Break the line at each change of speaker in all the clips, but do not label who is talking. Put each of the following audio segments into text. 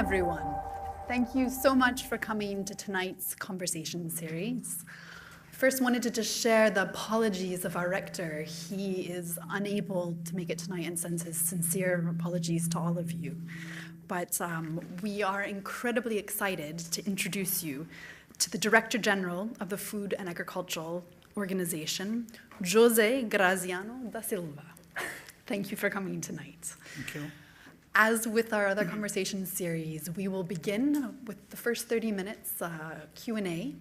everyone. Thank you so much for coming to tonight's conversation series. I first wanted to just share the apologies of our rector. He is unable to make it tonight and sends his sincere apologies to all of you. But we are incredibly excited to introduce you to the Director General of the Food and Agricultural Organization, José Graziano da Silva. Thank you for coming tonight.
Thank you.
As with our other conversation series, we will begin with the first 30 minutes Q&A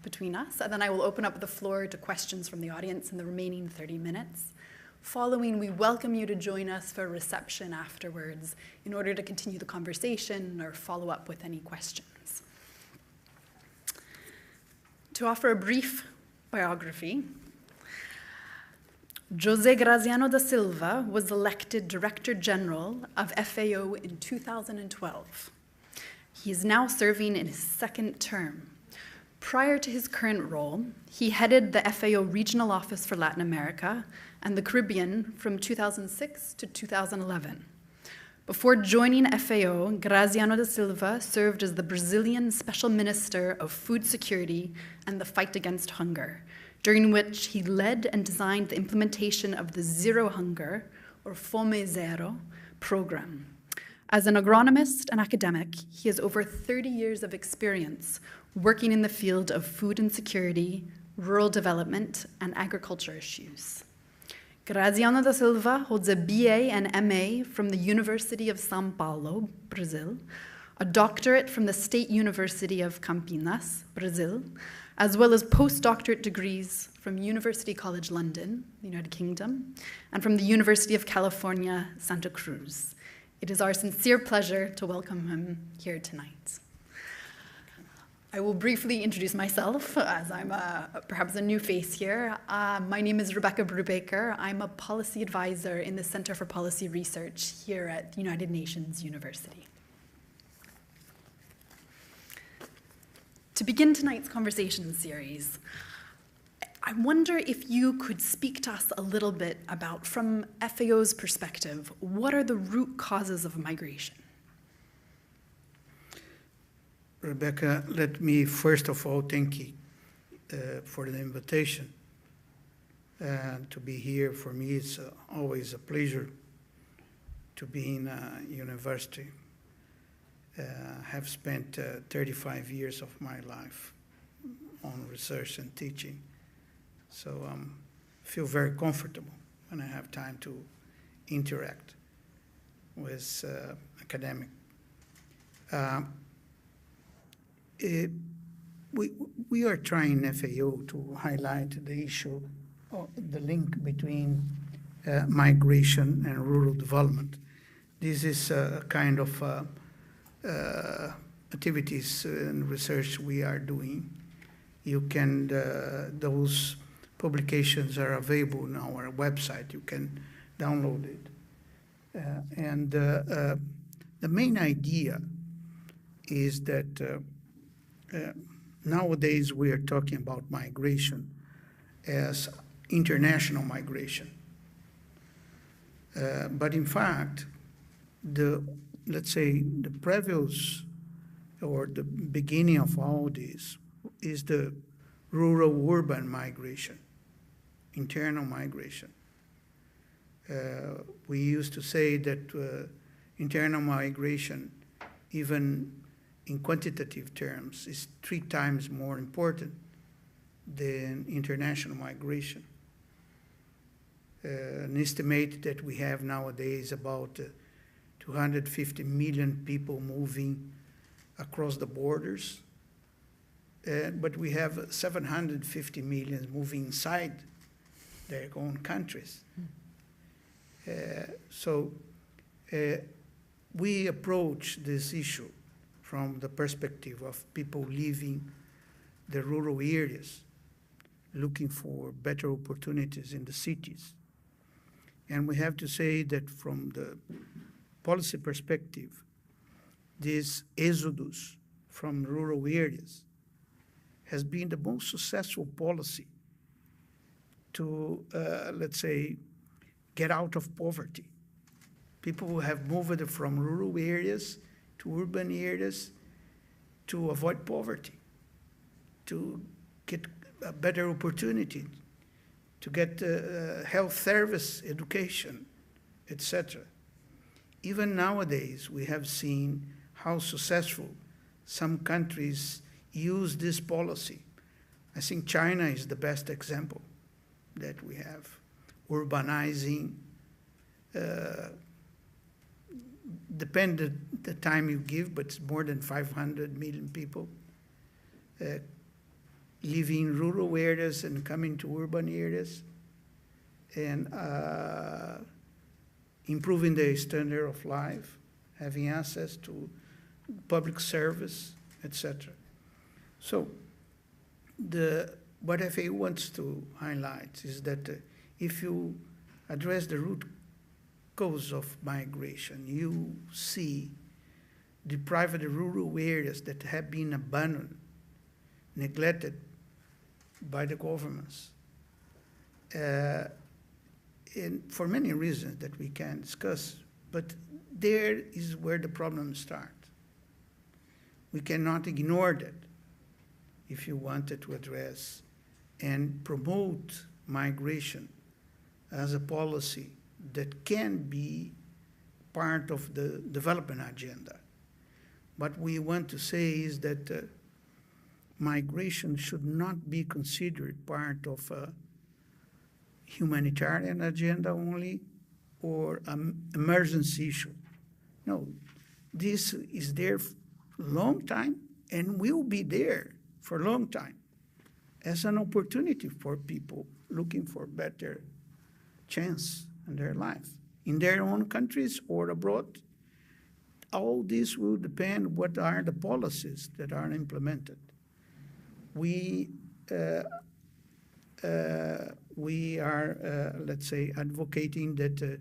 between us, and then I will open up the floor to questions from the audience in the remaining 30 minutes. Following, we welcome you to join us for a reception afterwards in order to continue the conversation or follow up with any questions. To offer a brief biography, José Graziano da Silva was elected Director General of FAO in 2012. He is now serving in his second term. Prior to his current role, he headed the FAO Regional Office for Latin America and the Caribbean from 2006 to 2011. Before joining FAO, Graziano da Silva served as the Brazilian Special Minister of Food Security and the Fight Against Hunger, during which he led and designed the implementation of the Zero Hunger, or Fome Zero, program. As an agronomist and academic, he has over 30 years of experience working in the field of food insecurity, rural development, and agriculture issues. Graziano da Silva holds a BA and MA from the University of São Paulo, Brazil, a doctorate from the State University of Campinas, Brazil, as well as postdoctorate degrees from University College London, the United Kingdom, and from the University of California, Santa Cruz. It is our sincere pleasure to welcome him here tonight. I will briefly introduce myself, as I'm perhaps a new face here. My name is Rebecca Brubaker. I'm a policy advisor in the Center for Policy Research here at United Nations University. To begin tonight's conversation series, I wonder if you could speak to us a little bit about, from FAO's perspective, what are the root causes of migration?
Rebecca, let me first of all thank you for the invitation to be here. For me, it's always a pleasure to be in a university. Have spent 35 years of my life on research and teaching. So I feel very comfortable when I have time to interact with academic. We are trying FAO to highlight the issue of the link between migration and rural development. This is a kind of activities and research we are doing. You can, those publications are available on our website. You can download it. The main idea is that nowadays we are talking about migration as international migration. But in fact, let's say the previous or the beginning of all this is the rural-urban migration, internal migration. We used to say that internal migration, even in quantitative terms, is 3 times more important than international migration. An estimate that we have nowadays about 250 million people moving across the borders, but we have 750 million moving inside their own countries. So we approach this issue from the perspective of people leaving the rural areas, looking for better opportunities in the cities. And we have to say that from the policy perspective, this exodus from rural areas has been the most successful policy to, let's say, get out of poverty. People who have moved from rural areas to urban areas to avoid poverty, to get a better opportunity, to get health service, education, etc. Even nowadays, we have seen how successful some countries use this policy. I think China is the best example that we have, urbanizing, depend the time you give, but it's more than 500 million people living in rural areas and coming to urban areas, and improving their standard of life, having access to public service, etc. So what FAO wants to highlight is that if you address the root cause of migration, you see deprived rural areas that have been abandoned, neglected by the governments, and for many reasons that we can discuss, but there is where the problems start. We cannot ignore that if you wanted to address and promote migration as a policy that can be part of the development agenda. What we want to say is that migration should not be considered part of a humanitarian agenda only or an emergency issue. No, this is there for a long time and will be there for a long time as an opportunity for people looking for better chance in their life, in their own countries or abroad. All this will depend what are the policies that are implemented. We are, let's say, advocating that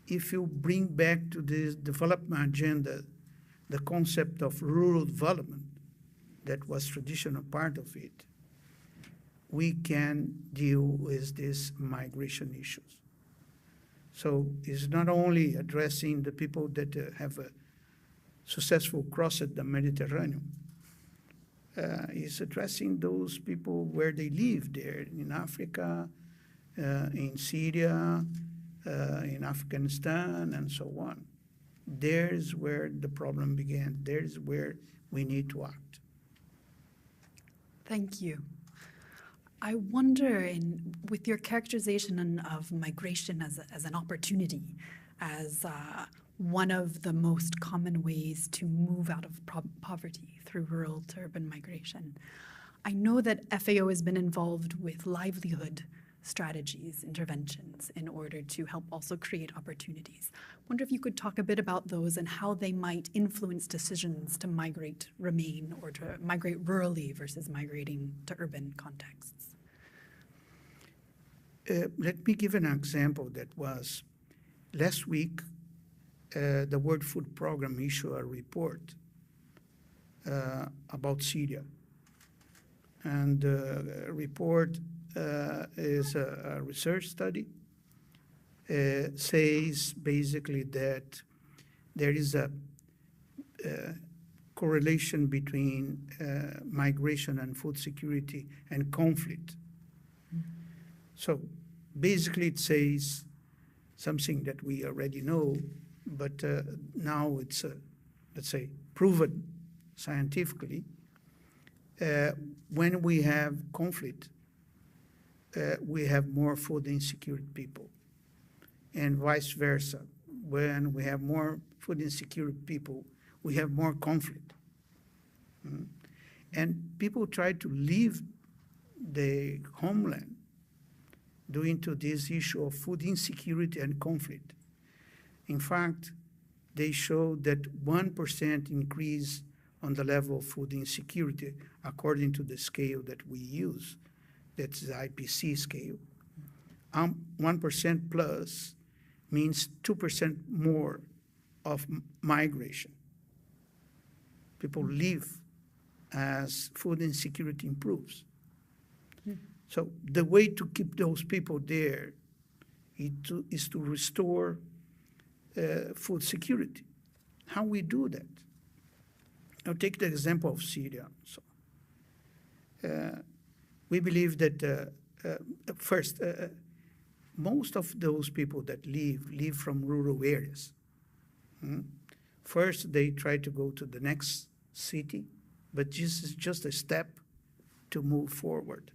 if you bring back to this development agenda the concept of rural development that was traditional part of it, we can deal with these migration issues. So it's not only addressing the people that have successful crossed the Mediterranean, it's addressing those people where they live there, in Africa, in Syria, in Afghanistan, and so on. There's where the problem began. There's where we need to act.
Thank you. I wonder, with your characterization of migration as an opportunity, as one of the most common ways to move out of poverty through rural to urban migration, I know that FAO has been involved with livelihood strategies, interventions, in order to help also create opportunities. I wonder if you could talk a bit about those and how they might influence decisions to migrate, remain, or to migrate rurally versus migrating to urban contexts.
Let me give an example that was last week. The World Food Program issued a report about Syria. And the report is a research study. Says basically that there is a correlation between migration and food security and conflict. So basically it says something that we already know, but now it's, let's say, proven scientifically. When we have conflict, we have more food insecure people, and vice versa. When we have more food insecure people, we have more conflict. And people try to leave the homeland due to this issue of food insecurity and conflict. In fact, they show that 1% increase on the level of food insecurity, according to the scale that we use. That's the IPC scale. 1% plus means 2% more of migration. People leave as food insecurity improves. So the way to keep those people there is to restore food security. How we do that? I'll take the example of Syria. So, we believe that first, most of those people that live from rural areas. First, they try to go to the next city, but this is just a step to move forward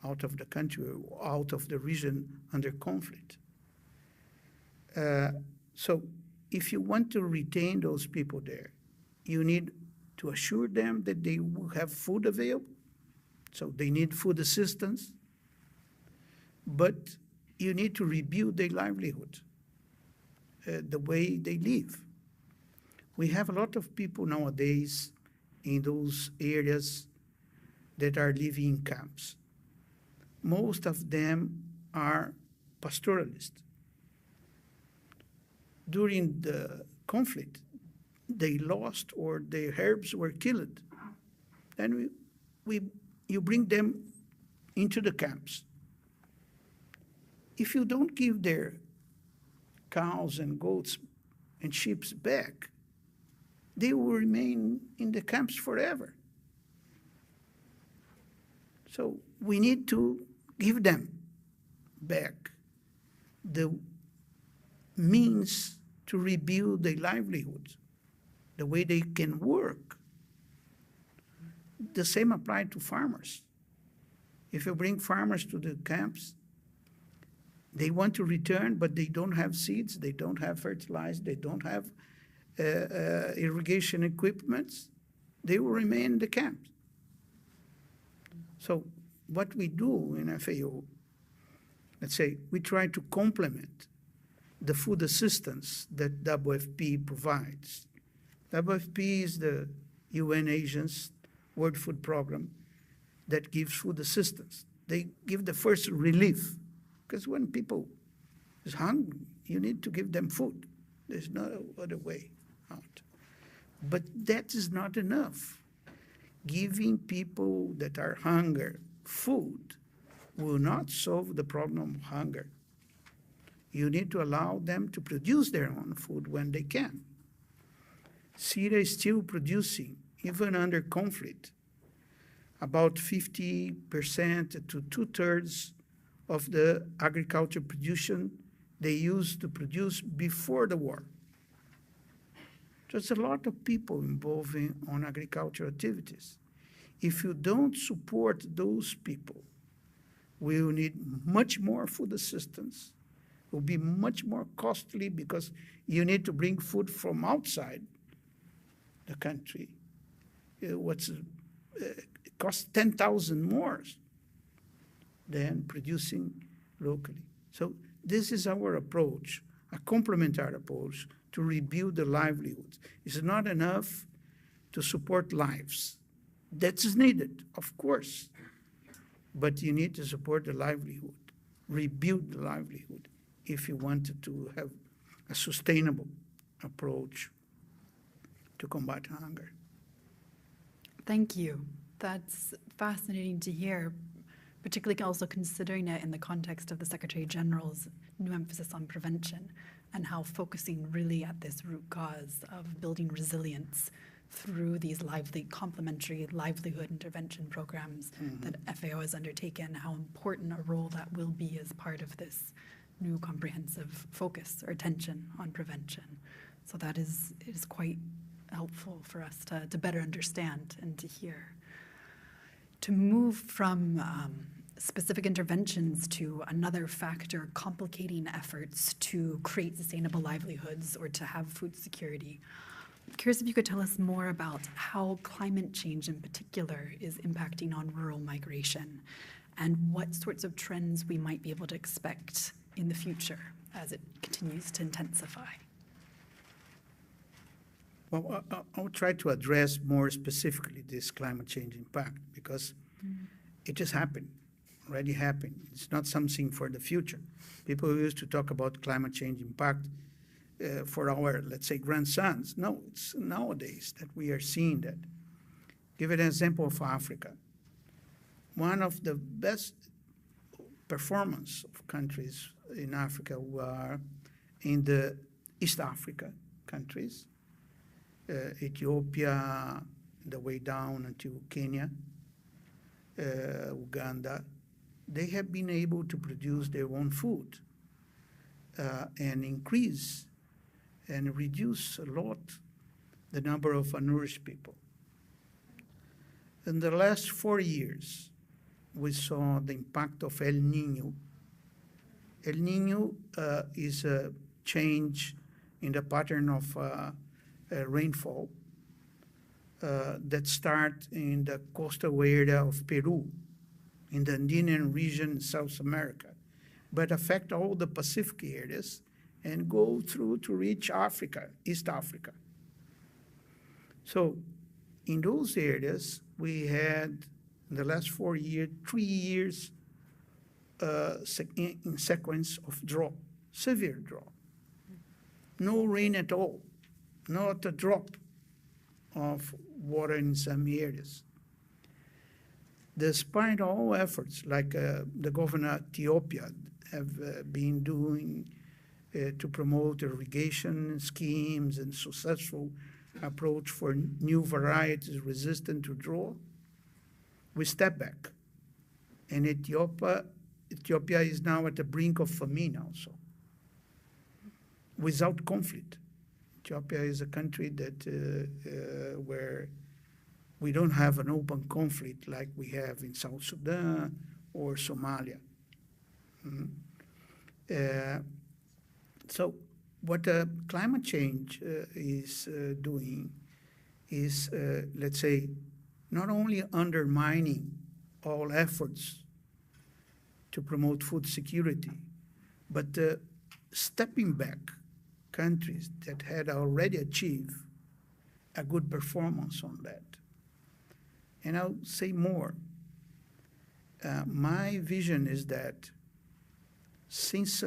out of the country, out of the region under conflict. So if you want to retain those people there, you need to assure them that they will have food available. So they need food assistance, but you need to rebuild their livelihood, the way they live. We have a lot of people nowadays in those areas that are living in camps. Most of them are pastoralists. During the conflict, they lost or their herbs were killed. Then you bring them into the camps. If you don't give their cows and goats and sheep back, they will remain in the camps forever. So we need to give them back the means to rebuild their livelihoods, the way they can work. The same applies to farmers. If you bring farmers to the camps, they want to return, but they don't have seeds, they don't have fertilizer, they don't have irrigation equipment. They will remain in the camps. So what we do in FAO, let's say, we try to complement the food assistance that WFP provides. WFP is the UN Agency's World Food Program that gives food assistance. They give the first relief, because when people is hungry, you need to give them food. There's no other way out. But that is not enough. Giving people that are hungry food will not solve the problem of hunger. You need to allow them to produce their own food when they can. Syria is still producing, even under conflict, about 50% to two-thirds of the agriculture production they used to produce before the war. There's a lot of people involved on agricultural activities. If you don't support those people, we will need much more food assistance. It will be much more costly because you need to bring food from outside the country. It costs 10,000 more than producing locally. So this is our approach, a complementary approach to rebuild the livelihoods. It's not enough to support lives. That's needed, of course. But you need to support the livelihood, rebuild the livelihood, if you want to have a sustainable approach to combat hunger.
Thank you. That's fascinating to hear, particularly also considering it in the context of the Secretary General's new emphasis on prevention and how focusing really at this root cause of building resilience through these complementary livelihood intervention programs that FAO has undertaken, how important a role that will be as part of this new comprehensive focus or attention on prevention. So it is quite helpful for us to better understand and to hear. To move from specific interventions to another factor complicating efforts to create sustainable livelihoods or to have food security, I'm curious if you could tell us more about how climate change in particular is impacting on rural migration and what sorts of trends we might be able to expect in the future as it continues to intensify.
Well, I'll try to address more specifically this climate change impact because it has happened, already happened. It's not something for the future. People used to talk about climate change impact for our, let's say, grandsons. No, it's nowadays that we are seeing that. Give an example of Africa. One of the best performance of countries in Africa were in the East Africa countries, Ethiopia, the way down until Kenya, Uganda, they have been able to produce their own food and increase and reduce a lot the number of malnourished people. In the last 4 years, we saw the impact of El Niño. El Niño is a change in the pattern of rainfall that start in the coastal area of Peru, in the Andean region in South America, but affect all the Pacific areas and go through to reach Africa, East Africa. So in those areas, we had, in the last 4 years, 3 years in sequence of drought, severe drought. No rain at all, not a drop of water in some areas. Despite all efforts, like the governor of Ethiopia have been doing to promote irrigation schemes and successful approach for new varieties resistant to drought, we step back. And Ethiopia is now at the brink of famine also, without conflict. Ethiopia is a country that where we don't have an open conflict like we have in South Sudan or Somalia. So what climate change is doing is, let's say, not only undermining all efforts to promote food security, but stepping back countries that had already achieved a good performance on that. And I'll say more. My vision is that since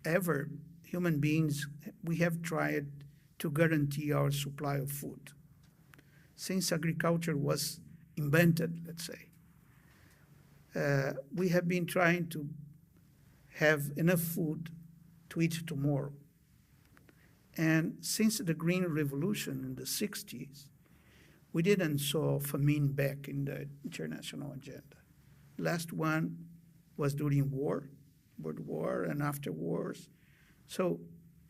ever human beings, we have tried to guarantee our supply of food. Since agriculture was invented, let's say, we have been trying to have enough food to eat tomorrow. And since the Green Revolution in the 60s, we didn't saw famine back in the international agenda. Last one was during World War and after wars. So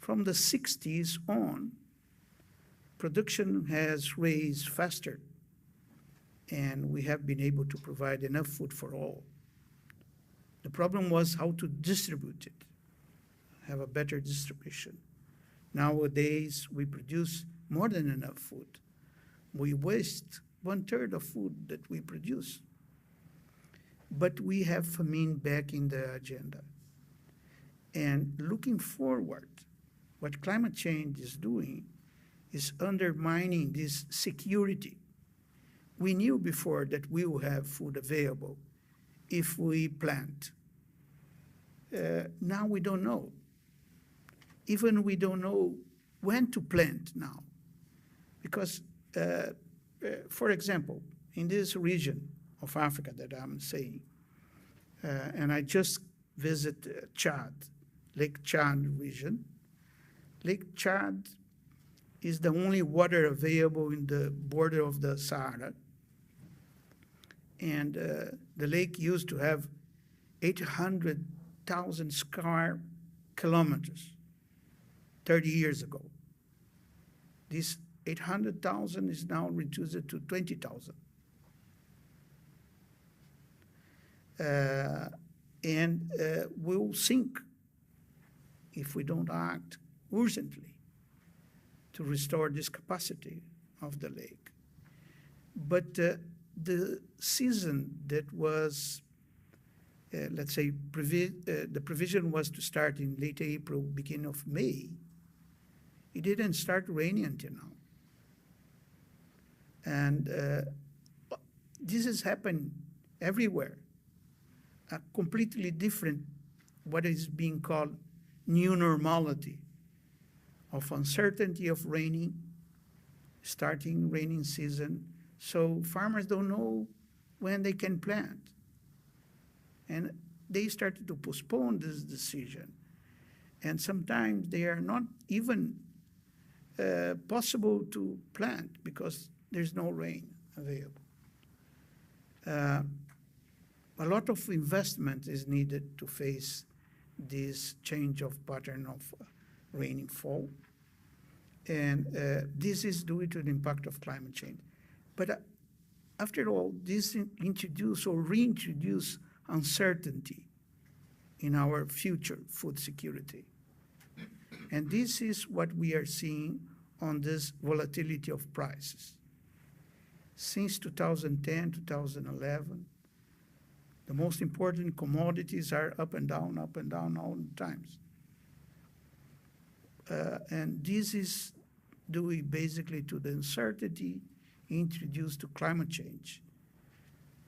from the 60s on, production has raised faster, and we have been able to provide enough food for all. The problem was how to distribute it, have a better distribution. Nowadays, we produce more than enough food. We waste 1/3 of food that we produce. But we have famine back in the agenda. And looking forward, what climate change is doing is undermining this security. We knew before that we will have food available if we plant. Now we don't know. Even we don't know when to plant now. Because, for example, in this region of Africa that I'm saying, and I just visit Chad, Lake Chad region. Lake Chad is the only water available in the border of the Sahara. And the lake used to have 800,000 square kilometers 30 years ago. This 800,000 is now reduced to 20,000. And will sink if we don't act urgently to restore this capacity of the lake. But the season that was, let's say, the provision was to start in late April, beginning of May, it didn't start raining until now. And this has happened everywhere. A completely different, what is being called new normality of uncertainty of raining, starting raining season. So farmers don't know when they can plant. And they started to postpone this decision. And sometimes they are not even possible to plant because there's no rain available. A lot of investment is needed to face this change of pattern of rainfall. And this is due to the impact of climate change. But after all, this introduce or reintroduce uncertainty in our future food security. And this is what we are seeing on this volatility of prices. Since 2010, 2011, the most important commodities are up and down all the times. And this is due basically to the uncertainty introduced to climate change,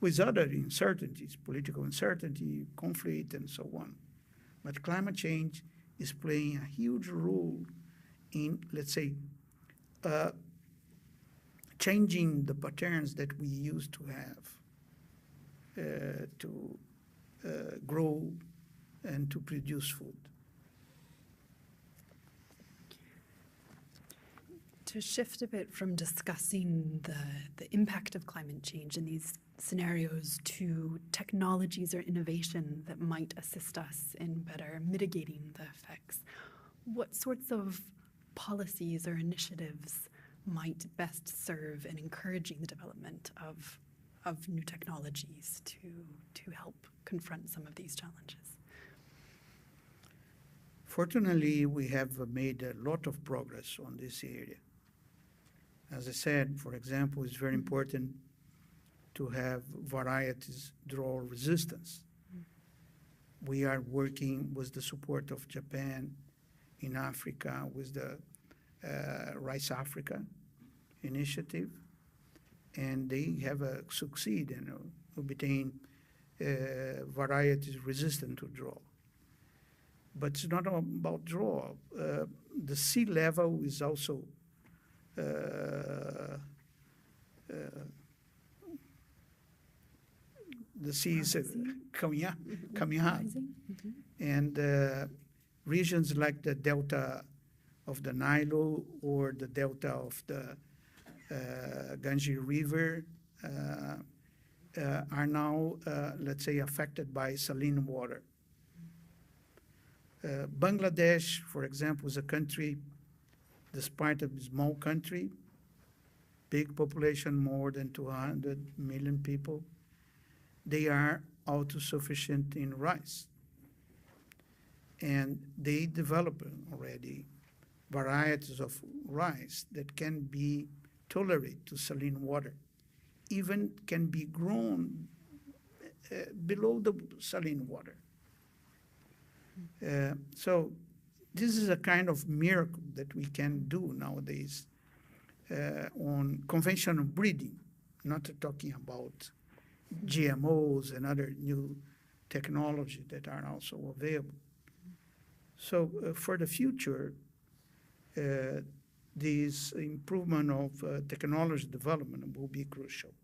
with other uncertainties, political uncertainty, conflict, and so on. But climate change is playing a huge role in, let's say, changing the patterns that we used to have to grow and to produce food.
To shift a bit from discussing the impact of climate change in these scenarios to technologies or innovation that might assist us in better mitigating the effects, what sorts of policies or initiatives might best serve in encouraging the development of new technologies to help confront some of these challenges?
Fortunately, we have made a lot of progress on this area. As I said, for example, it's very important to have varieties drought resistance. We are working with the support of Japan in Africa with the Rice Africa initiative, and they have succeeded in obtaining varieties resistant to drought. But it's not about drought. The sea level is also the sea is coming up, and regions like the delta of the Nile or the delta of the Ganges River are now, let's say, affected by saline water. Bangladesh, for example, is a country, despite a small country, big population, more than 200 million people, they are autosufficient in rice. And they develop already varieties of rice that can be tolerate to saline water, even can be grown below the saline water. So this is a kind of miracle that we can do nowadays on conventional breeding, not talking about GMOs and other new technology that are also available. So for the future, this improvement of technology development will be crucial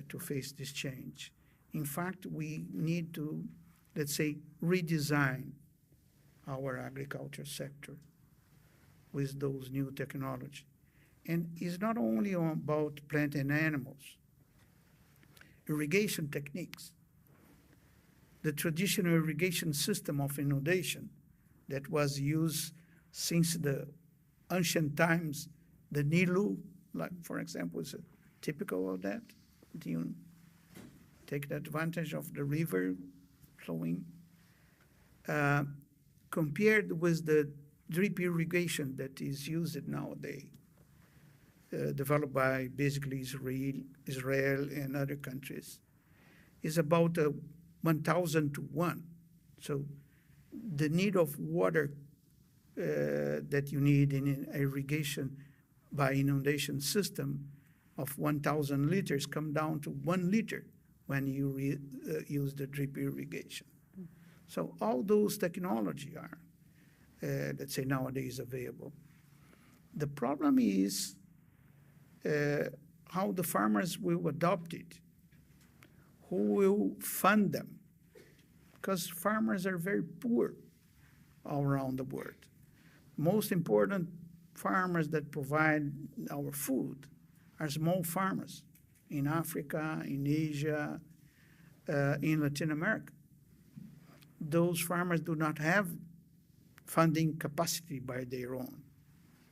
to face this change. In fact, we need to, let's say, redesign our agriculture sector with those new technology. And it's not only about plant and animals. Irrigation techniques. The traditional irrigation system of inundation that was used since the ancient times, the Nilu, like, for example, is typical of that. You take the advantage of the river flowing. Compared with the drip irrigation that is used nowadays, developed by basically Israel and other countries, is about 1,000 to 1. So the need of water that you need in an irrigation by inundation system of 1,000 liters come down to 1 liter when you use the drip irrigation. So all those technology are, let's say, nowadays available. The problem is how the farmers will adopt it. Who will fund them? Because farmers are very poor all around the world. Most important farmers that provide our food are small farmers in Africa, in Asia, in Latin America. Those farmers do not have funding capacity by their own.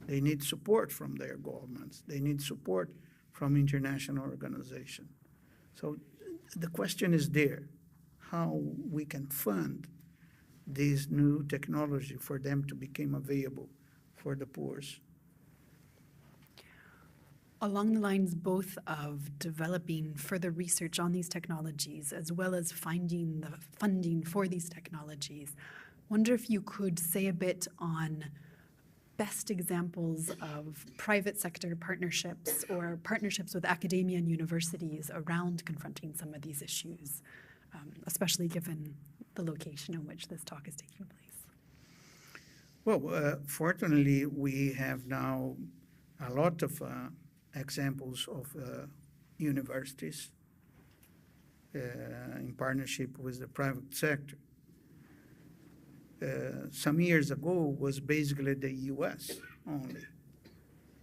They need support from their governments. They need support from international organizations. So the question is there, how we can fund this new technology for them to become available for the poor.
Along the lines both of developing further research on these technologies as well as finding the funding for these technologies, wonder if you could say a bit on best examples of private sector partnerships or partnerships with academia and universities around confronting some of these issues, especially given the location in which this talk is taking place.
Well, fortunately, we have now a lot of examples of universities in partnership with the private sector. Some years ago was basically the U.S. only.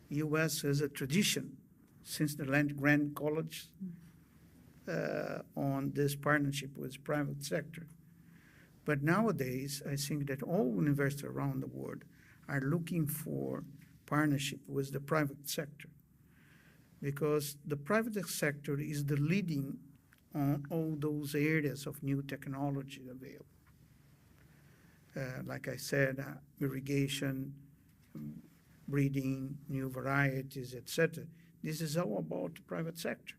U.S. has a tradition since the land-grant college on this partnership with private sector. But nowadays, I think that all universities around the world are looking for partnership with the private sector, because the private sector is the leading on all those areas of new technology available. Like I said, irrigation, breeding, new varieties, etc. This is all about the private sector.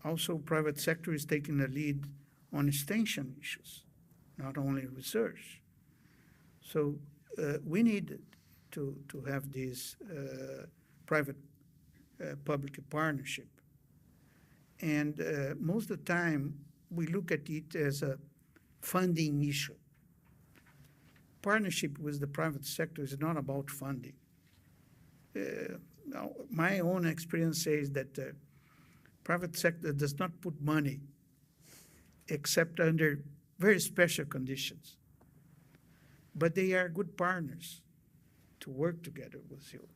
Also, private sector is taking the lead on extension issues, not only research. So we need to have this private-public partnership. And most of the time, we look at it as a funding issue. Partnership with the private sector is not about funding. My own experience says that the private sector does not put money except under very special conditions. But they are good partners to work together with you.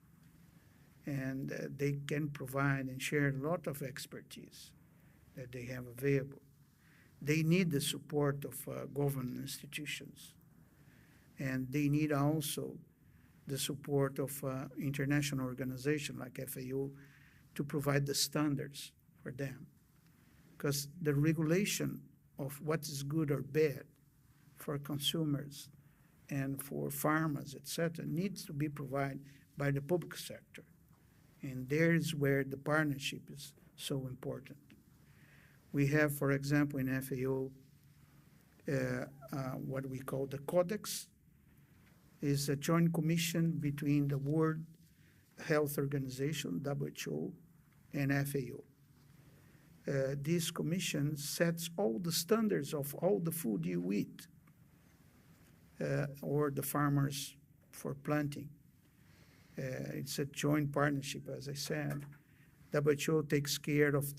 And they can provide and share a lot of expertise that they have available. They need the support of government institutions. And they need also the support of international organizations like FAO to provide the standards for them. Because the regulation of what is good or bad for consumers and for farmers, etc., needs to be provided by the public sector. And there's where the partnership is so important. We have, for example, in FAO, what we call the Codex, is a joint commission between the World Health Organization, WHO, and FAO. This commission sets all the standards of all the food you eat, or the farmers for planting. It's a joint partnership, as I said. WHO takes care of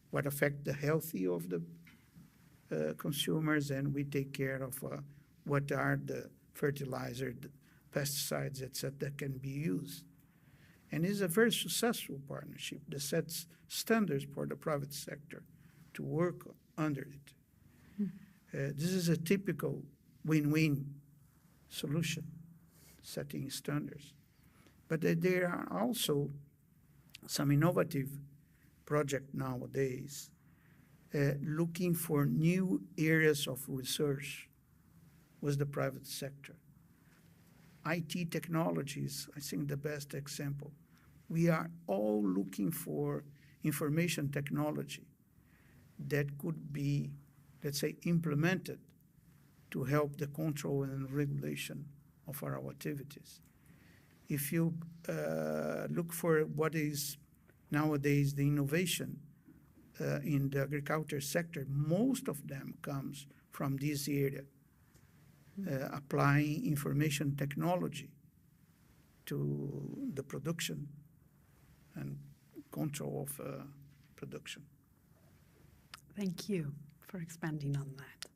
what affects the health of the consumers, and we take care of what are the fertilizer, the pesticides, etc., that can be used. And it's a very successful partnership that sets standards for the private sector to work under it. This is a typical win-win solution, setting standards. But there are also some innovative projects nowadays looking for new areas of research with the private sector. IT technologies, I think, the best example. We are all looking for information technology that could be, let's say, implemented to help the control and regulation of our activities. If you look for what is nowadays the innovation in the agriculture sector, most of them comes from this area, applying information technology to the production and control of production.
Thank you for expanding on that.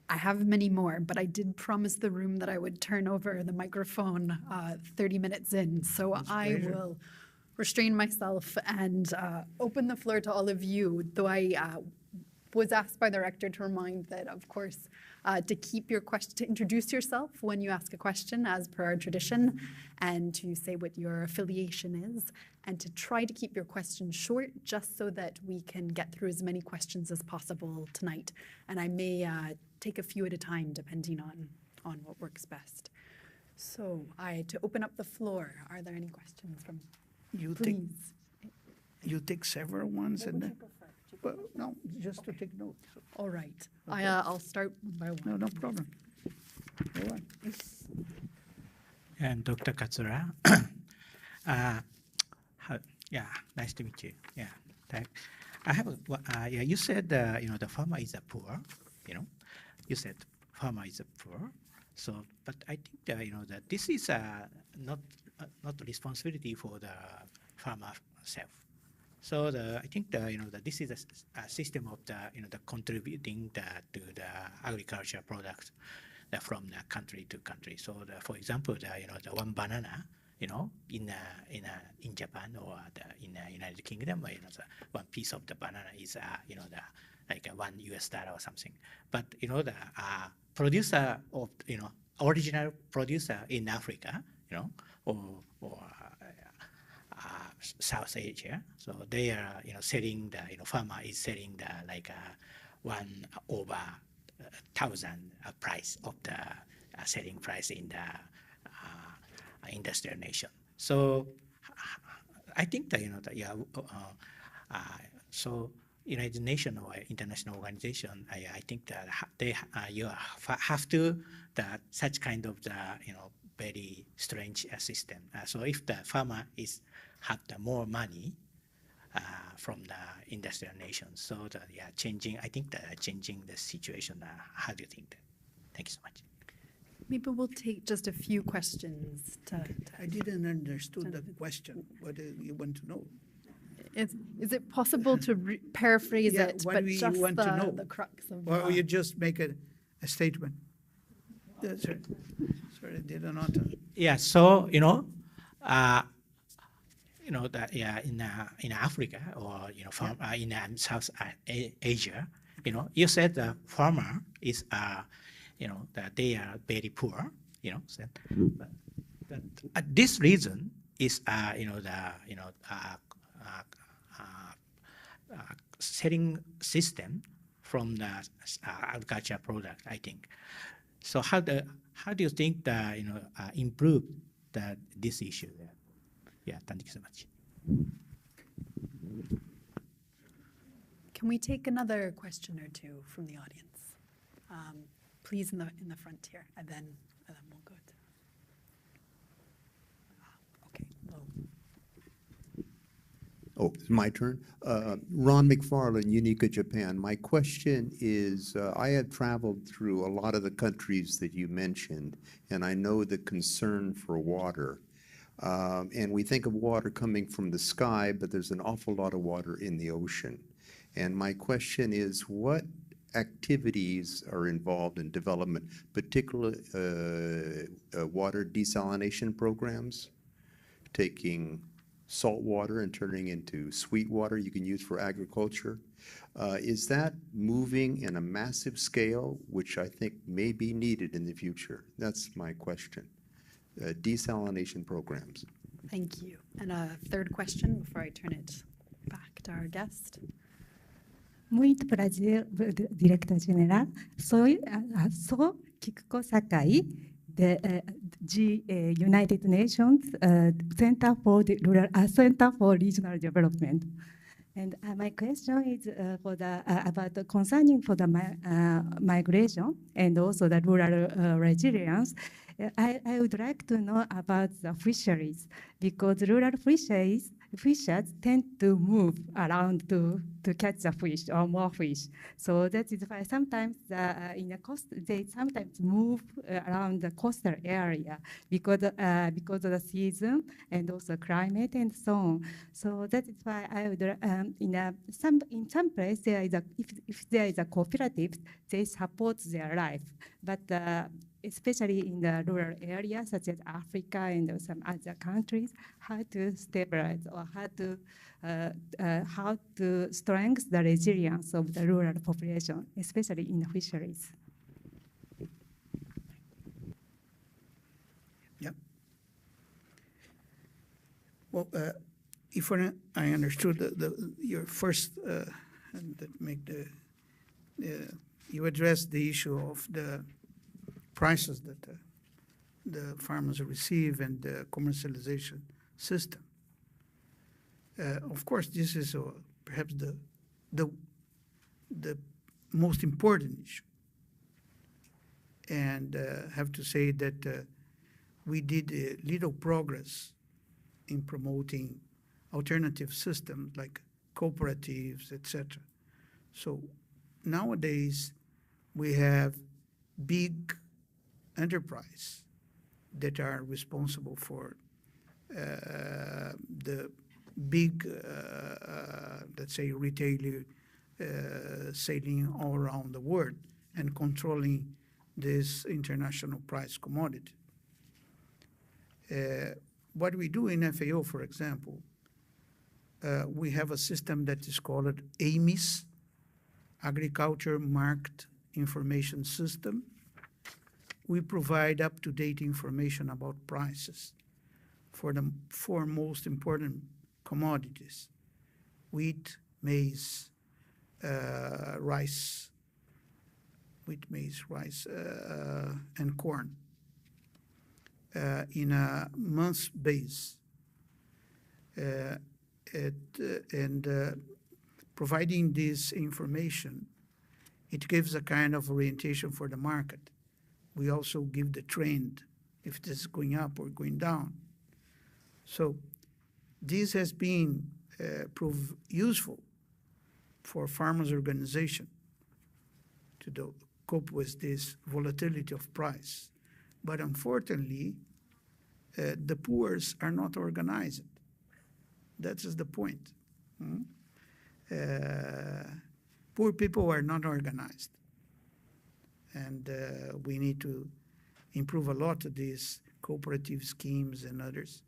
I have many more, but I did promise the room that I would turn over the microphone 30 minutes in. So
With
I
pleasure.
will restrain myself and open the floor to all of you, though I was asked by the rector to remind that, of course, to keep your question, to introduce yourself when you ask a question as per our tradition, and to say what your affiliation is, and to try to keep your questions short just so that we can get through as many questions as possible tonight. And I may take a few at a time depending on what works best. So to open up the floor, are there any questions from, please?
You take several ones and then, well, no, just to take notes.
All right.
Okay.
I'll start by one.
No problem. Go on.
And Dr. Katsura, yeah, nice to meet you. Yeah, I have. Yeah, you said the farmer is a poor. You said farmer is a poor. So, but I think that this is not responsibility for the farmer self. So I think that this is a system of the contributing to the agriculture products from the country to country. So for example, the one banana, in Japan or in the United Kingdom, the one piece of the banana is like $1 or something. But the producer of original producer in Africa, or South Asia, so they are selling the farmer is selling the like 1/1000 price of the selling price in the industrial nation. So I think that so United Nations or international organization, I think that they you have to that such kind of the very strange system. So if the farmer have the more money from the industrial nations, so that changing. I think that changing the situation. How do you think that? Thank you so much.
Maybe we'll take just a few questions
I didn't understand the question. What do you want to know?
Is it possible to paraphrase
Yeah,
it,
what
but
do you
just
want to know?
the crux of
Or you just make a statement? Sorry, I didn't know.
Yeah. So that in Africa or farm in South Asia, you said the farmer is that they are very poor, but this reason is selling system from the agriculture product, I think. So how do you think that improve this issue there? Yeah, thank you so much.
Can we take another question or two from the audience? Please in the front here, and then we'll go to. Okay.
Oh, it's my turn. Ron McFarlane, Unica, Japan. My question is, I have traveled through a lot of the countries that you mentioned, and I know the concern for water. And we think of water coming from the sky, but there's an awful lot of water in the ocean. And my question is, what activities are involved in development, particularly water desalination programs, taking salt water and turning into sweet water you can use for agriculture? Is that moving in a massive scale, which I think may be needed in the future? That's my question. Desalination programs.
Thank you. And a third question before I turn it back to our guest.
Muito prazer, Director General. Sou Kikuko Sakai, the United Nations Center for Regional Development. And my question is about the concerning for the migration and also the rural resilience. I would like to know about the fisheries, because rural fisheries fishers tend to move around to catch the fish or more fish. So that is why sometimes in the coast, they sometimes move around the coastal area because of the season and also climate and so on. So that is why I would in some place there is if there is a cooperative, they support their life, but especially in the rural areas such as Africa and some other countries, how to stabilize or how to strengthen the resilience of the rural population, especially in the fisheries.
Yeah. Well, if I understood your first, and that make you addressed the issue of the prices that the farmers receive and the commercialization system. Of course, this is perhaps the most important issue. And have to say that we did little progress in promoting alternative systems like cooperatives, etc. So nowadays we have big enterprise that are responsible for the big, let's say, retailer selling all around the world and controlling this international price commodity. What we do in FAO, for example, we have a system that is called AMIS, Agriculture Market Information System. We provide up-to-date information about prices for the four most important commodities: wheat, maize, rice, and corn in a month base. Providing this information, it gives a kind of orientation for the market. We also give the trend, if this is going up or going down. So this has been proved useful for farmers' organization to cope with this volatility of price. But unfortunately, the poor are not organized. That is the point. Poor people are not organized. And we need to improve a lot of these cooperative schemes and others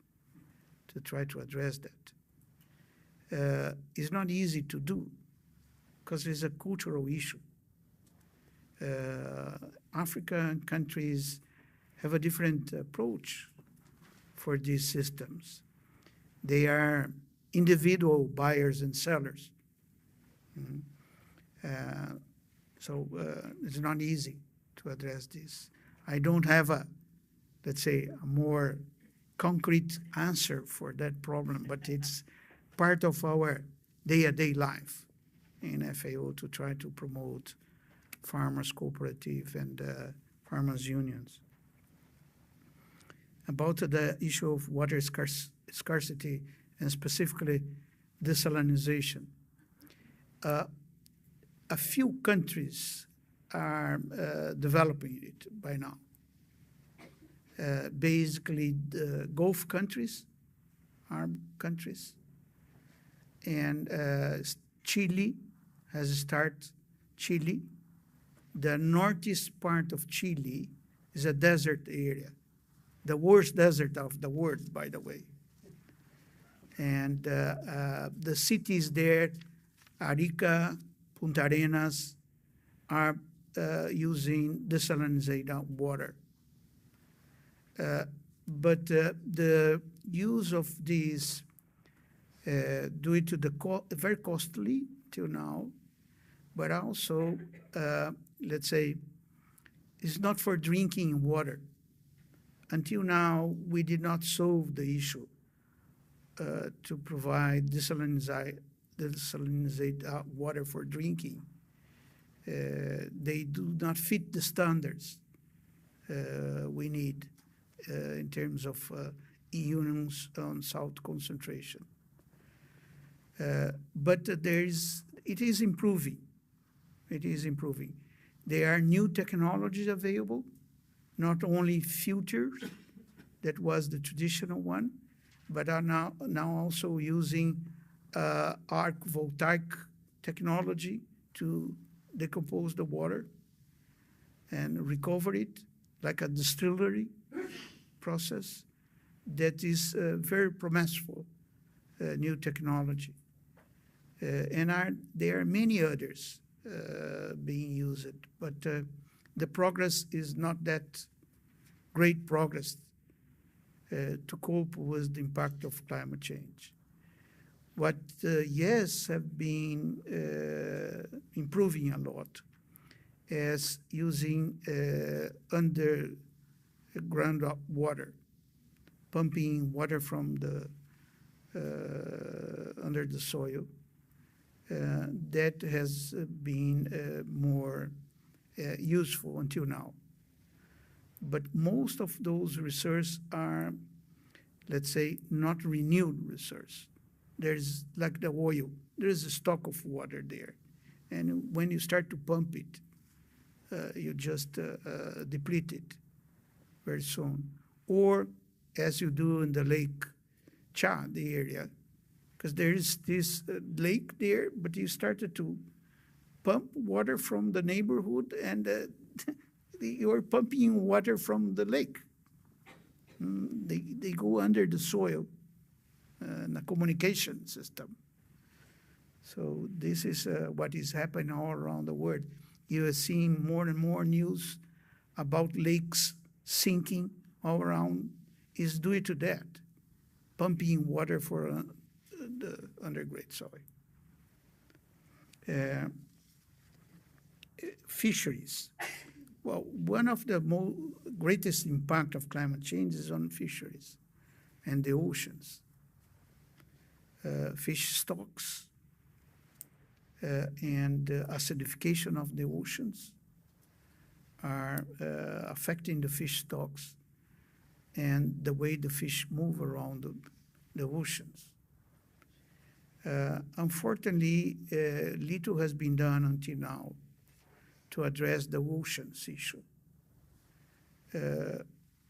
to try to address that. It's not easy to do because it's a cultural issue. African countries have a different approach for these systems. They are individual buyers and sellers. So it's not easy to address this. I don't have let's say, a more concrete answer for that problem, but it's part of our day-to-day life in FAO to try to promote farmers' cooperative and farmers' unions. About the issue of water scarcity and specifically desalinization. A few countries are developing it by now. Basically, the Gulf countries, Arab countries, and Chile has started. Chile, the northeast part of Chile is a desert area, the worst desert of the world, by the way. And the cities there, Arica, Punta Arenas, are using desalinated water. But the use of these, due to the very costly till now, but also, let's say, it's not for drinking water. Until now, we did not solve the issue to provide desalinated water for drinking. They do not fit the standards we need in terms of units on salt concentration. But it is improving. It is improving. There are new technologies available, not only filters, that was the traditional one, but are now also using arc voltaic technology to decompose the water and recover it, like a distillery process. That is very promiseful new technology. And there are many others being used, but the progress is not that great progress to cope with the impact of climate change. What yes have been improving a lot is using underground water, pumping water from the under the soil. That has been more useful until now. But most of those resources are, let's say, not renewed resource. There's like the oil, there's a stock of water there. And when you start to pump it, you just deplete it very soon. Or as you do in the Lake Chad, the area, because there is this lake there, but you started to pump water from the neighborhood and you're pumping water from the lake. They go under the soil in a communication system. So this is what is happening all around the world. You are seeing more and more news about lakes sinking all around. Is due to that, pumping water for the underground soil. Fisheries. Well, one of the greatest impact of climate change is on fisheries and the oceans. Fish stocks and acidification of the oceans are affecting the fish stocks and the way the fish move around the oceans. Unfortunately, little has been done until now to address the oceans issue.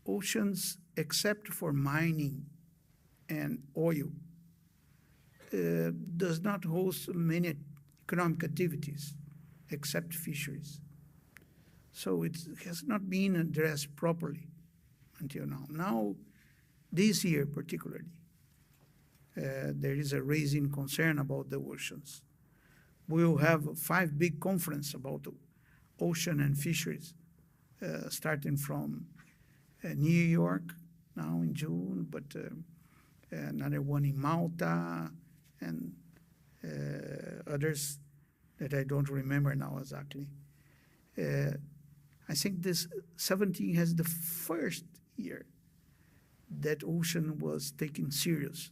Oceans, except for mining and oil, does not host many economic activities except fisheries. So it has not been addressed properly until now. Now, this year particularly, there is a raising concern about the oceans. We will have 5 big conferences about the ocean and fisheries, starting from New York now in June, but another one in Malta and others that I don't remember now exactly. I think this 17 has the first year that ocean was taken serious,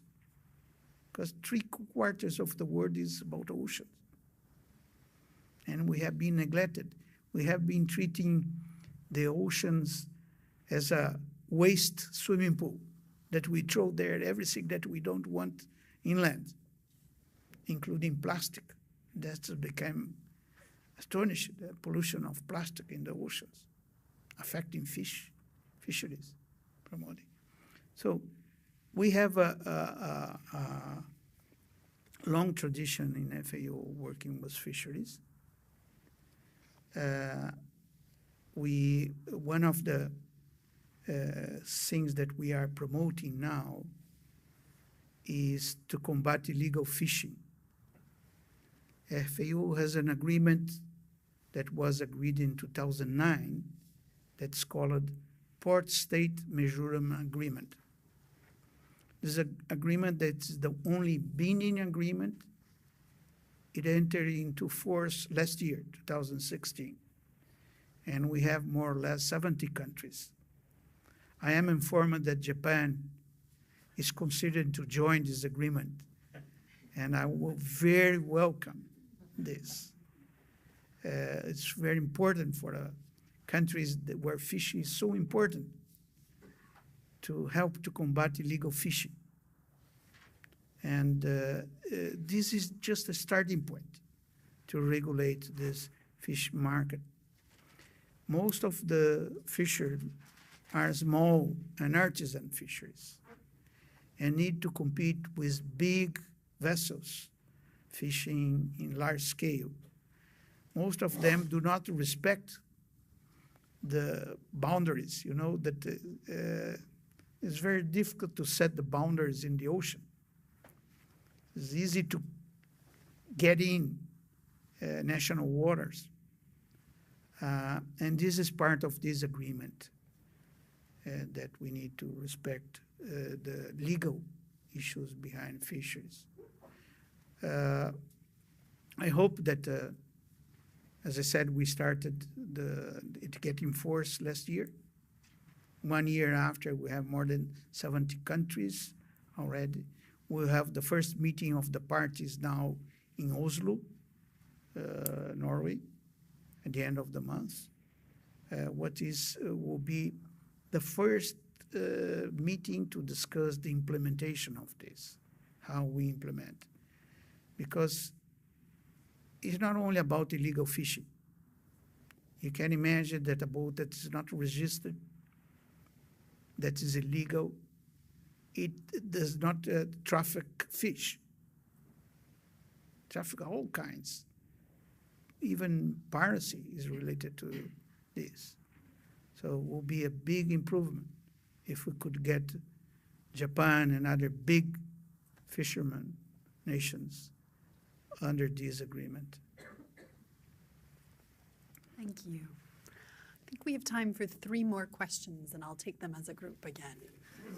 because 3/4 of the world is about oceans. And we have been neglected. We have been treating the oceans as a waste swimming pool that we throw there everything that we don't want inland, including plastic. That's become astonishing, the pollution of plastic in the oceans, affecting fisheries, promoting. So we have a long tradition in FAO working with fisheries. One of the things that we are promoting now is to combat illegal fishing. FAO has an agreement that was agreed in 2009 that's called Port State Measurement Agreement. This is an agreement that's the only binding agreement. It entered into force last year, 2016, and we have more or less 70 countries. I am informed that Japan is considering to join this agreement, and I will very welcome this. It's very important for countries where fishing is so important to help to combat illegal fishing. And this is just a starting point to regulate this fish market. Most of the fisheries are small and artisan fisheries and need to compete with big vessels fishing in large scale. Most of them do not respect the boundaries, you know, that it's very difficult to set the boundaries in the ocean. It's easy to get in national waters. And this is part of this agreement that we need to respect the legal issues behind fisheries. I hope that, as I said, we started it getting force last year. 1 year after, we have more than 70 countries already. We'll have the first meeting of the parties now in Oslo, Norway, at the end of the month. Will be the first meeting to discuss the implementation of this, how we implement. Because it's not only about illegal fishing. You can imagine that a boat that is not registered, that is illegal, it does not traffic fish, traffic all kinds. Even piracy is related to this. So it will be a big improvement if we could get Japan and other big fishermen nations under this agreement.
Thank you. I think we have time for 3 more questions, and I'll take them as a group again.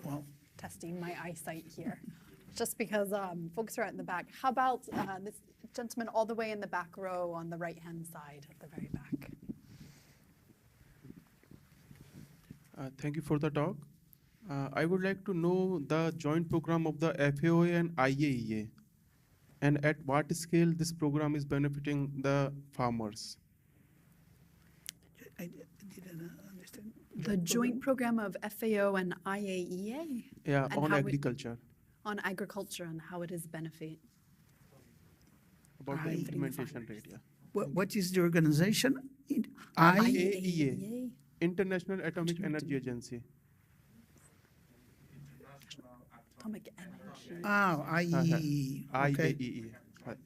Well,
Testing my eyesight here. Just because folks are out in the back. How about this gentleman all the way in the back row on the right-hand side at the very back?
Thank you for the talk. I would like to know the joint program of the FAO and IAEA, and at what scale this program is benefiting the farmers.
I didn't understand.
The joint program of FAO and IAEA?
Yeah,
And
on
how
agriculture,
on agriculture and how it is benefit.
about the
benefiting the
implementation
farmers.
rate. Yeah.
What is the organization?
IAEA. International Atomic Energy Agency.
Atomic Energy.
IEEE. Okay.
IAEA.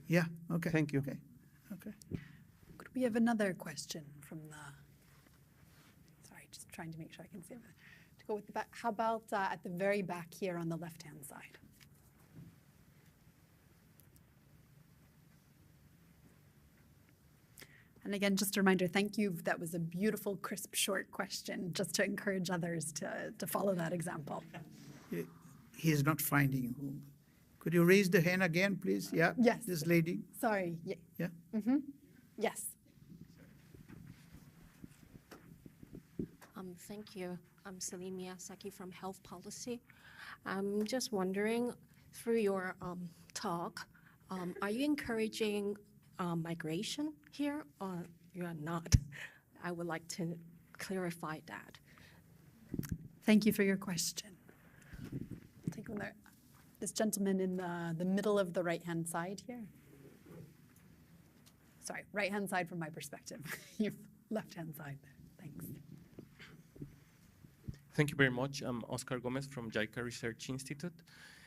Yeah, okay.
Thank you.
Okay. Okay.
Could we have another question from the, sorry, just trying to make sure I can see it. To go with the back, how about at the very back here on the left-hand side? And again, just a reminder, thank you. That was a beautiful, crisp, short question, just to encourage others to follow that example.
He is not finding whom. Could you raise the hand again, please? Yeah?
Yes.
This lady?
Sorry.
Yeah?
Yes.
Thank you. I'm Celine Miyazaki from Health Policy. I'm just wondering, through your talk, are you encouraging migration here, or you are not? I would like to clarify that.
Thank you for your question. Take one there. This gentleman in the middle of the right-hand side here. Sorry, right-hand side from my perspective. Your left-hand side. Thanks.
Thank you very much. I'm Oscar Gomez from JICA Research Institute.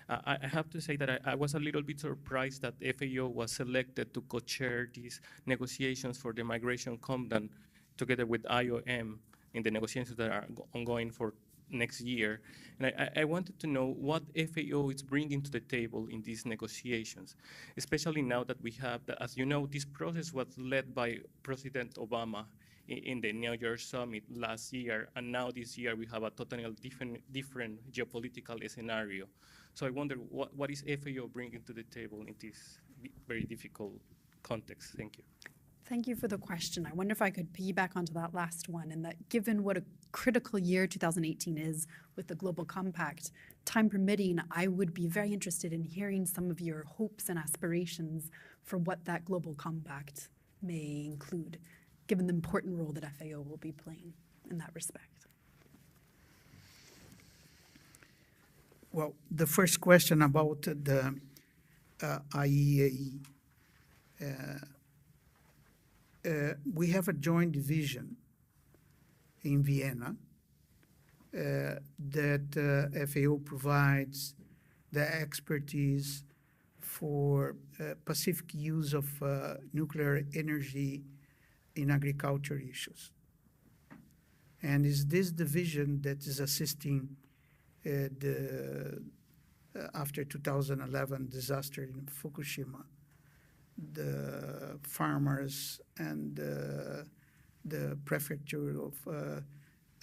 I have to say that I was a little bit surprised that FAO was selected to co-chair these negotiations for the Migration Compact together with IOM in the negotiations that are ongoing for next year. And I wanted to know what FAO is bringing to the table in these negotiations, especially now that we have, as you know, this process was led by President Obama in the New York Summit last year, and now this year we have a totally different geopolitical scenario. So I wonder what is FAO bringing to the table in this very difficult context? Thank you.
Thank you for the question. I wonder if I could piggyback onto that last one, and that given what a critical year 2018 is with the Global Compact, time permitting, I would be very interested in hearing some of your hopes and aspirations for what that Global Compact may include, given the important role that FAO will be playing in that respect.
Well, the first question about the IEAE. We have a joint division in Vienna that FAO provides the expertise for Pacific use of nuclear energy in agriculture issues. And it's this division that is assisting after 2011 disaster in Fukushima, the farmers and the prefecture of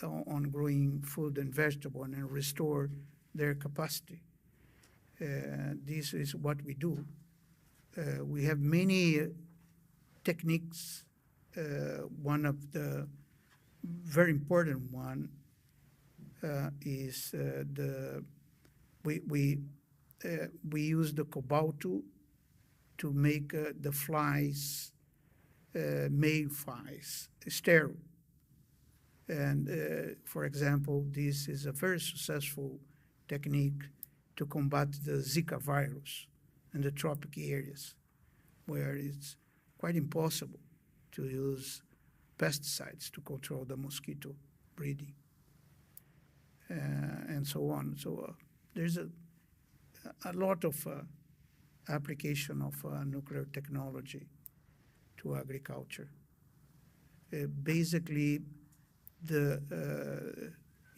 on growing food and vegetable and restore their capacity. This is what we do. We have many techniques. One of the very important one is we use the cobalt to make the flies, male flies, sterile. And for example, this is a very successful technique to combat the Zika virus in the tropical areas, where it's quite impossible to use pesticides to control the mosquito breeding, and so on. So there's a lot of application of nuclear technology to agriculture. Basically,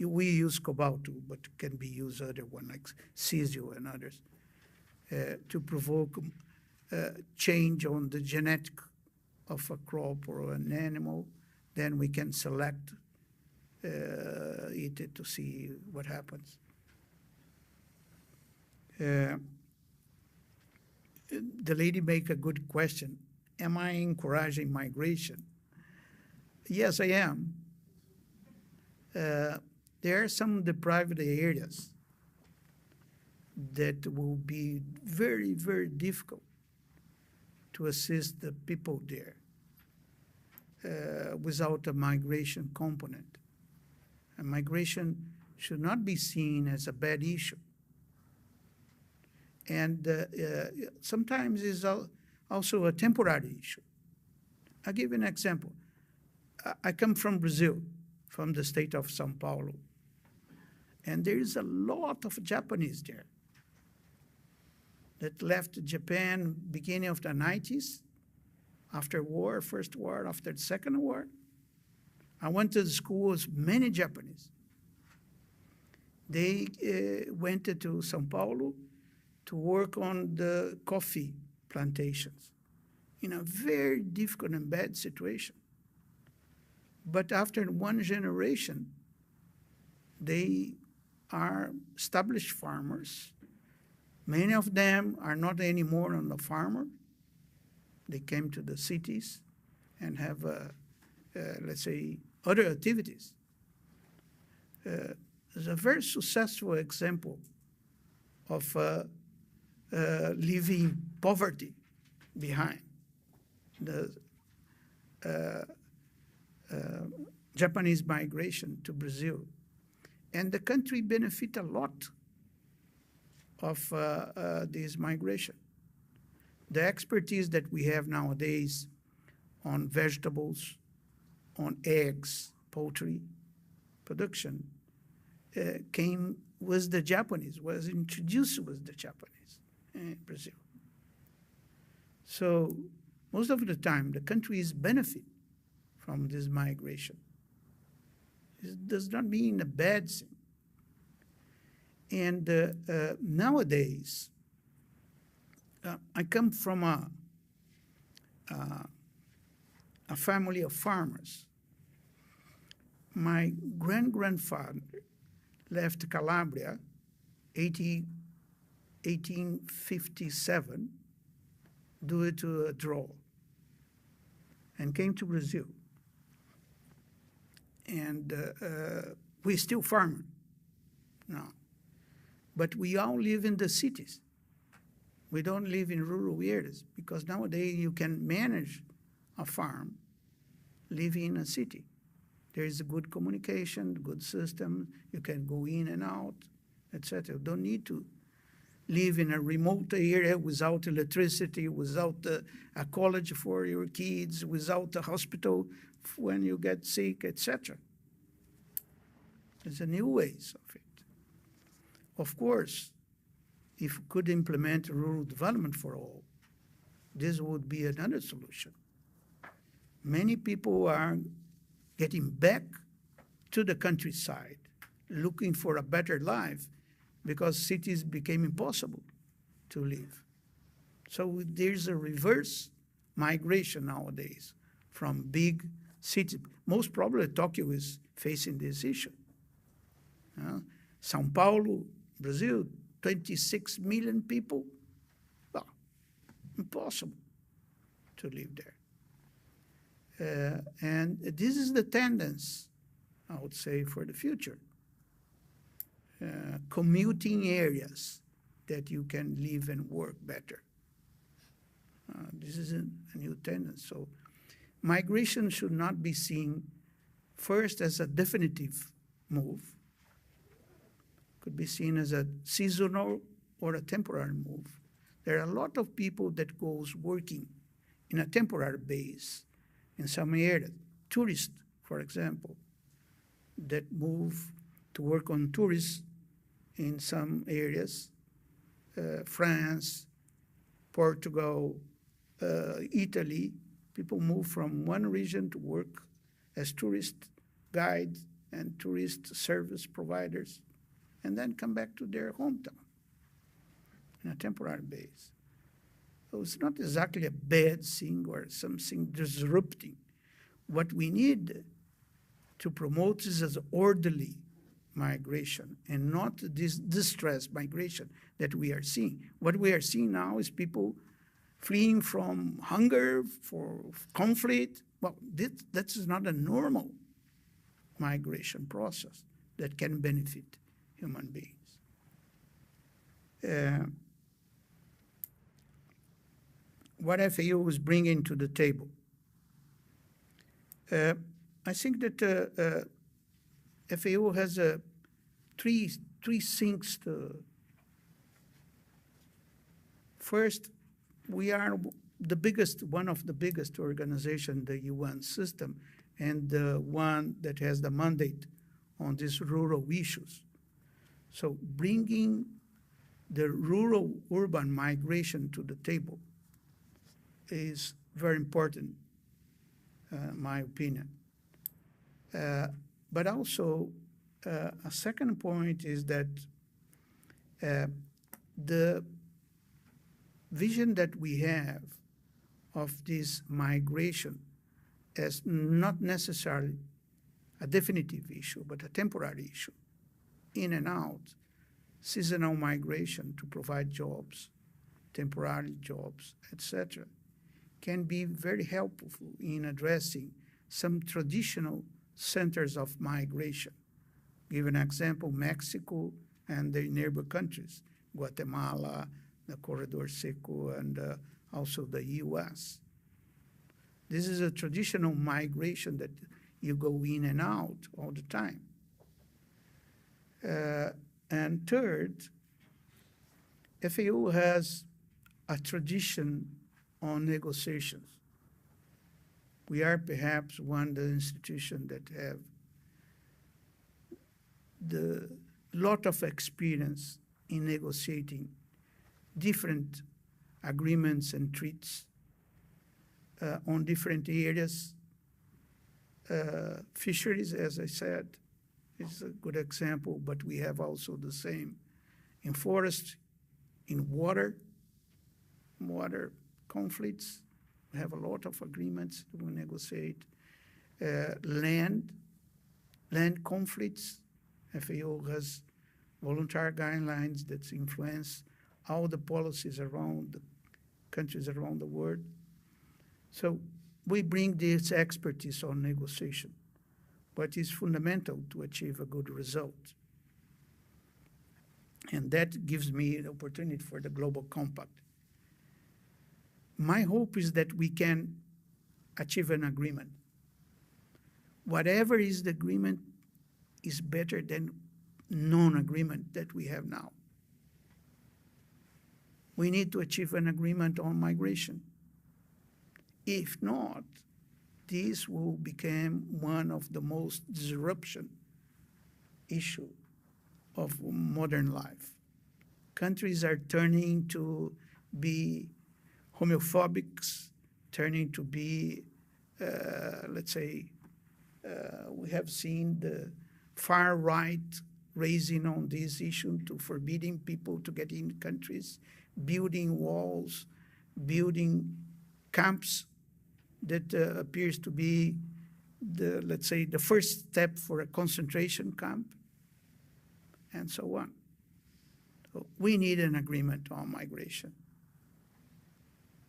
we use cobalt, but can be used other one like cesium and others to provoke change on the genetic of a crop or an animal. Then we can select it to see what happens. The lady make a good question. Am I encouraging migration? Yes, I am. There are some deprived areas that will be very, very difficult to assist the people there without a migration component. And migration should not be seen as a bad issue. And sometimes it's also a temporary issue. I'll give you an example. I come from Brazil, from the state of São Paulo, and there is a lot of Japanese there that left Japan beginning of the 90s, after war, first war, after the second war. I went to the schools, many Japanese. They went to São Paulo to work on the coffee plantations in a very difficult and bad situation. But after one generation, they are established farmers. Many of them are not anymore on the farmer. They came to the cities and have, let's say, other activities. There's a very successful example of leaving poverty behind. The Japanese migration to Brazil. And the country benefit a lot of this migration. The expertise that we have nowadays on vegetables, on eggs, poultry production, came with the Japanese, was introduced with the Japanese in Brazil. So most of the time, the countries benefit from this migration. It does not mean a bad thing. And nowadays, I come from a family of farmers. My grandfather left Calabria 1857 due to a drought and came to Brazil. And we're still farming now. But we all live in the cities. We don't live in rural areas because nowadays you can manage a farm living in a city. There is a good communication, good system. You can go in and out. etc. Don't need to live in a remote area without electricity, without a college for your kids, without a hospital when you get sick, etc. There's a new ways of it. Of course, if we could implement rural development for all, this would be another solution. Many people are getting back to the countryside, looking for a better life, because cities became impossible to live. So there's a reverse migration nowadays from big cities. Most probably Tokyo is facing this issue. São Paulo, Brazil, 26 million people. Well, impossible to live there. And this is the tendency, I would say, for the future. Commuting areas that you can live and work better. This is a new tendency. So migration should not be seen first as a definitive move. Could be seen as a seasonal or a temporary move. There are a lot of people that goes working in a temporary base in some area. Tourists, for example, that move to work on tourists in some areas, France, Portugal, Italy. People move from one region to work as tourist guides and tourist service providers, and then come back to their hometown in a temporary base. So it's not exactly a bad thing or something disrupting. What we need to promote is as orderly migration and not this distress migration that we are seeing. What we are seeing now is people fleeing from hunger, for conflict. Well, that is not a normal migration process that can benefit human beings. What FAO is bringing to the table? I think that FAO has three things to. First, we are the biggest, one of the biggest organizations, the UN system, and the one that has the mandate on these rural issues. So bringing the rural-urban migration to the table is very important, my opinion. But also, a second point is that the vision that we have of this migration as not necessarily a definitive issue, but a temporary issue, in and out, seasonal migration to provide jobs, temporary jobs, etc., can be very helpful in addressing some traditional centers of migration. Give an example, Mexico and the neighbor countries, Guatemala, the Corredor Seco, and also the US. This is a traditional migration that you go in and out all the time. And third, FAO has a tradition on negotiations. We are perhaps one of the institutions that have the lot of experience in negotiating different agreements and treaties on different areas. Fisheries, as I said, is a good example, but we have also the same in forest, in water conflicts. We have a lot of agreements that we negotiate. Land conflicts. FAO has voluntary guidelines that influence all the policies around the countries around the world. So we bring this expertise on negotiation, but it's fundamental to achieve a good result. And that gives me an opportunity for the Global Compact. My hope is that we can achieve an agreement. Whatever is the agreement is better than non-agreement that we have now. We need to achieve an agreement on migration. If not, this will become one of the most disruption issue of modern life. Countries are turning to be homophobic, turning to be, let's say, we have seen the far right raising on this issue to forbidding people to get in countries, building walls, building camps that appears to be the, let's say, the first step for a concentration camp, and so on. So we need an agreement on migration.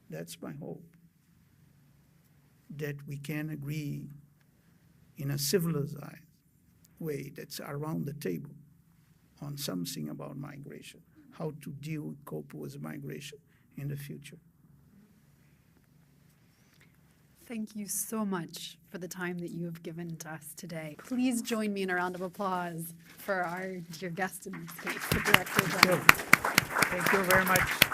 That's my hope, that we can agree in a civilized way that's around the table on something about migration, how to deal, cope with migration in the future.
Thank you so much for the time that you have given to us today. Please join me in a round of applause for our dear guest in this case, the Director General.
Thank you very much.